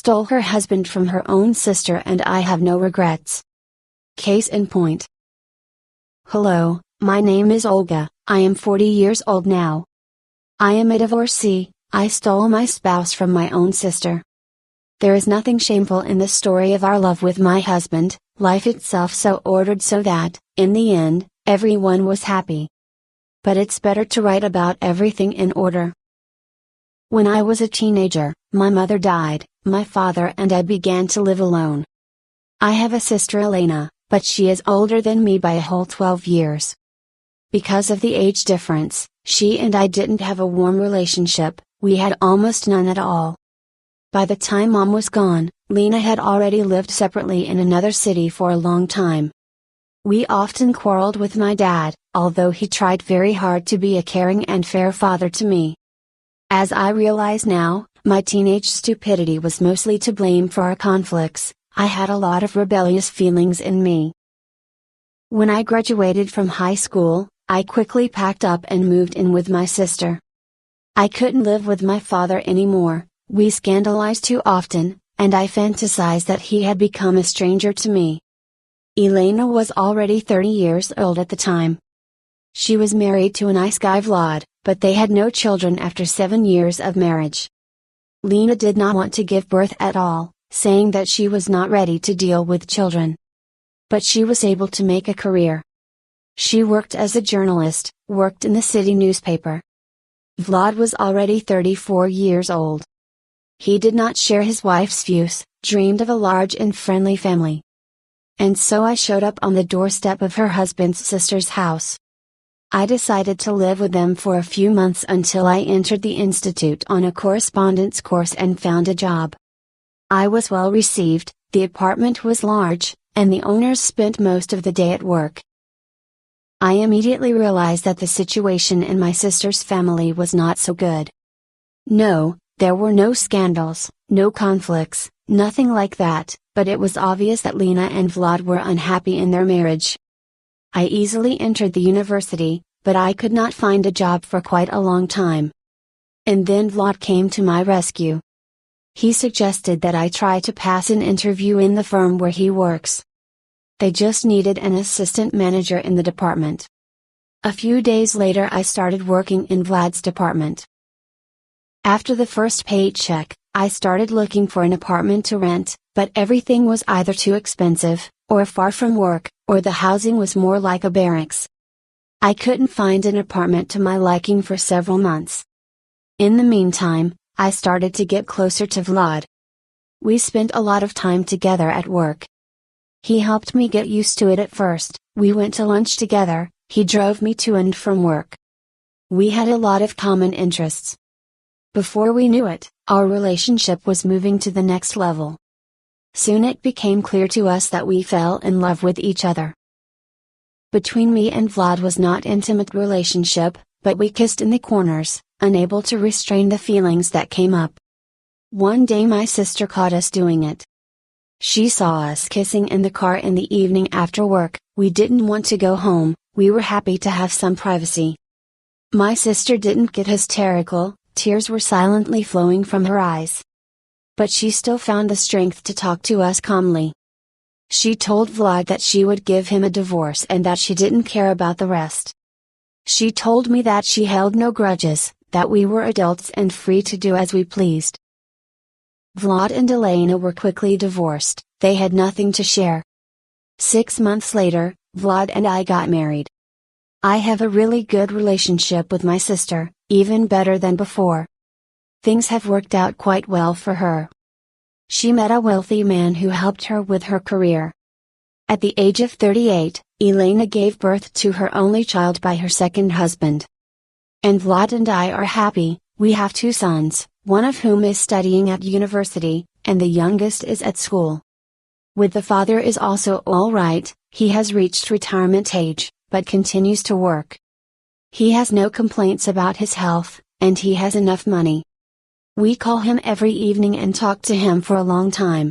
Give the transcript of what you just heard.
stole her husband from her own sister, and I have no regrets. Case in point. Hello, my name is Olga, I am 40 years old now. I am a divorcee, I stole my spouse from my own sister. There is nothing shameful in the story of our love with my husband, life itself so ordered so that, in the end, everyone was happy. But it's better to write about everything in order. When I was a teenager, my mother died, my father and I began to live alone. I have a sister Elena, but she is older than me by a whole 12 years. Because of the age difference, she and I didn't have a warm relationship, we had almost none at all. By the time Mom was gone, Lena had already lived separately in another city for a long time. We often quarreled with my dad, although he tried very hard to be a caring and fair father to me. As I realize now, my teenage stupidity was mostly to blame for our conflicts. I had a lot of rebellious feelings in me. When I graduated from high school, I quickly packed up and moved in with my sister. I couldn't live with my father anymore, we scandalized too often, and I fantasized that he had become a stranger to me. Elena was already 30 years old at the time. She was married to a nice guy Vlad, but they had no children after 7 years of marriage. Lena did not want to give birth at all, saying that she was not ready to deal with children. But she was able to make a career. She worked as a journalist, worked in the city newspaper. Vlad was already 34 years old. He did not share his wife's views, dreamed of a large and friendly family. And so I showed up on the doorstep of her husband's sister's house. I decided to live with them for a few months until I entered the institute on a correspondence course and found a job. I was well received, the apartment was large, and the owners spent most of the day at work. I immediately realized that the situation in my sister's family was not so good. No, there were no scandals, no conflicts, nothing like that, but it was obvious that Lena and Vlad were unhappy in their marriage. I easily entered the university, but I could not find a job for quite a long time. And then Vlad came to my rescue. He suggested that I try to pass an interview in the firm where he works. They just needed an assistant manager in the department. A few days later I started working in Vlad's department. After the first paycheck, I started looking for an apartment to rent, but everything was either too expensive, or far from work, or the housing was more like a barracks. I couldn't find an apartment to my liking for several months. In the meantime, I started to get closer to Vlad. We spent a lot of time together at work. He helped me get used to it at first, we went to lunch together, he drove me to and from work. We had a lot of common interests. Before we knew it, our relationship was moving to the next level. Soon it became clear to us that we fell in love with each other. Between me and Vlad was not intimate relationship, but we kissed in the corners, unable to restrain the feelings that came up. One day my sister caught us doing it. She saw us kissing in the car in the evening after work, we didn't want to go home, we were happy to have some privacy. My sister didn't get hysterical, tears were silently flowing from her eyes. But she still found the strength to talk to us calmly. She told Vlad that she would give him a divorce and that she didn't care about the rest. She told me that she held no grudges, that we were adults and free to do as we pleased. Vlad and Elena were quickly divorced, they had nothing to share. 6 months later, Vlad and I got married. I have a really good relationship with my sister, even better than before. Things have worked out quite well for her. She met a wealthy man who helped her with her career. At the age of 38, Elena gave birth to her only child by her second husband. And Vlad and I are happy, we have 2 sons, one of whom is studying at university, and the youngest is at school. With the father is also all right, he has reached retirement age, but continues to work. He has no complaints about his health, and he has enough money. We call him every evening and talk to him for a long time.